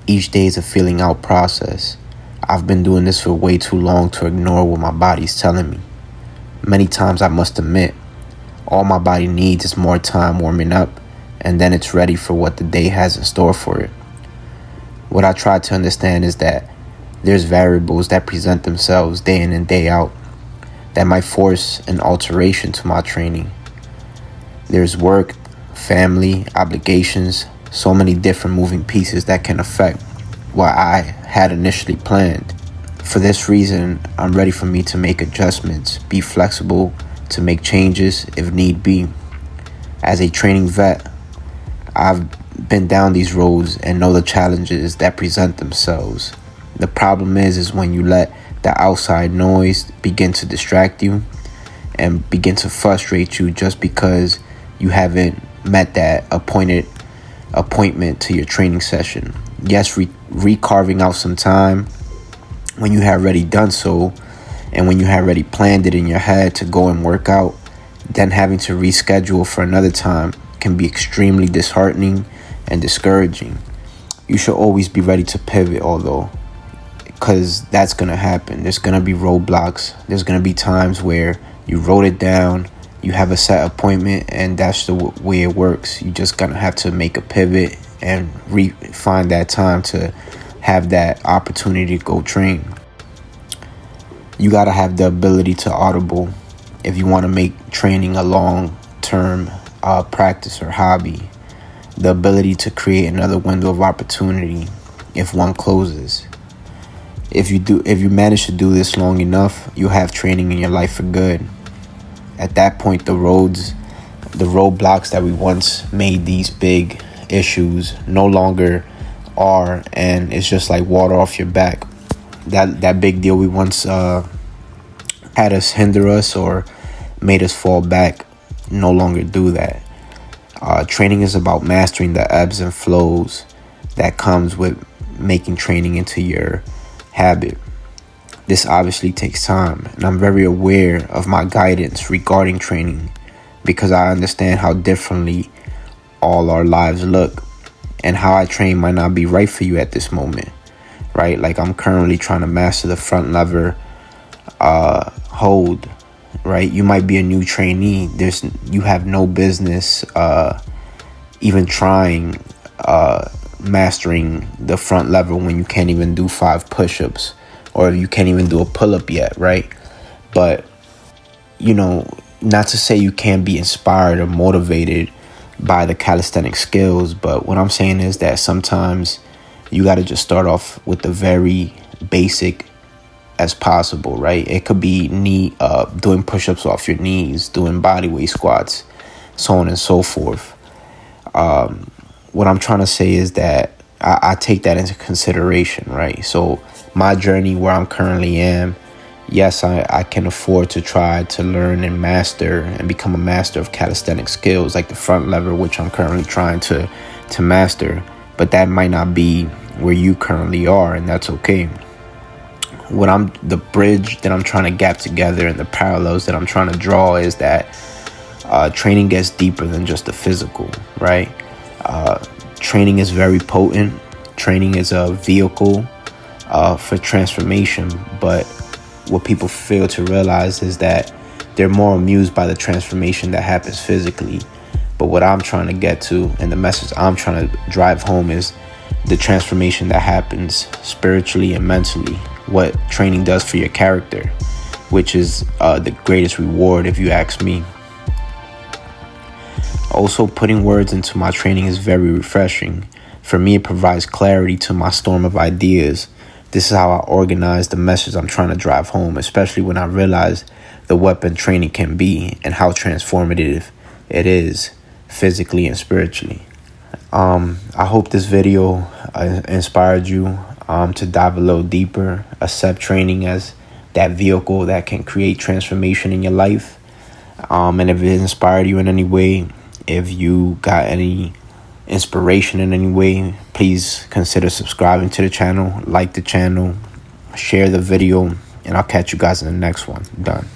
Each day is a feeling out process. I've been doing this for way too long to ignore what my body's telling me. Many times I must admit, all my body needs is more time warming up, and then it's ready for what the day has in store for it. What I try to understand is that there's variables that present themselves day in and day out that might force an alteration to my training. There's work, family, obligations, so many different moving pieces that can affect what I had initially planned. For this reason, I'm ready for me to make adjustments, be flexible, to make changes if need be. As a training vet, I've been down these roads and know the challenges that present themselves. The problem is when you let the outside noise begin to distract you and begin to frustrate you just because you haven't met that appointment to your training session. Yes, carving out some time when you have already done so, and when you have already planned it in your head to go and work out, then having to reschedule for another time can be extremely disheartening and discouraging. You should always be ready to pivot, although, because that's going to happen. There's going to be roadblocks. There's going to be times where you wrote it down, you have a set appointment, and that's the way it works. You just going to have to make a pivot and find that time to have that opportunity to go train. You got to have the ability to audible if you want to make training a long-term practice or hobby. The ability to create another window of opportunity if one closes. If you manage to do this long enough, you'll have training in your life for good. At that point, the roadblocks that we once made these big issues no longer are, and it's just like water off your back. That big deal we once had us hinder us or made us fall back no longer do that. Training is about mastering the ebbs and flows that comes with making training into your habit. This obviously takes time, and I'm very aware of my guidance regarding training because I understand how differently all our lives look, and how I train might not be right for you at this moment, right? Like I'm currently trying to master the front lever hold, right? You might be a new trainee. You have no business even trying mastering the front lever when you can't even do 5 push-ups, or you can't even do a pull-up yet, right? But not to say you can't be inspired or motivated by the calisthenic skills, but what I'm saying is that sometimes you got to just start off with the very basic as possible, right? It could be doing push-ups off your knees, doing body weight squats, so on and so forth. What I'm trying to say is that I take that into consideration, right? So my journey where I'm currently am, yes, I can afford to try to learn and master and become a master of calisthenic skills like the front lever, which I'm currently trying to master. But that might not be where you currently are, and that's okay. The bridge that I'm trying to gap together and the parallels that I'm trying to draw is that training gets deeper than just the physical, right? Training is very potent. Training is a vehicle for transformation, but what people fail to realize is that they're more amused by the transformation that happens physically. But what I'm trying to get to, and the message I'm trying to drive home, is the transformation that happens spiritually and mentally. What training does for your character, which is the greatest reward if you ask me. Also, putting words into my training is very refreshing. For me, it provides clarity to my storm of ideas. This is how I organize the message I'm trying to drive home, especially when I realize the weapon training can be and how transformative it is physically and spiritually. I hope this video inspired you to dive a little deeper, accept training as that vehicle that can create transformation in your life. And if it inspired you in any way, if you got any inspiration in any way, please consider subscribing to the channel, like the channel, share the video, and I'll catch you guys in the next one. Done.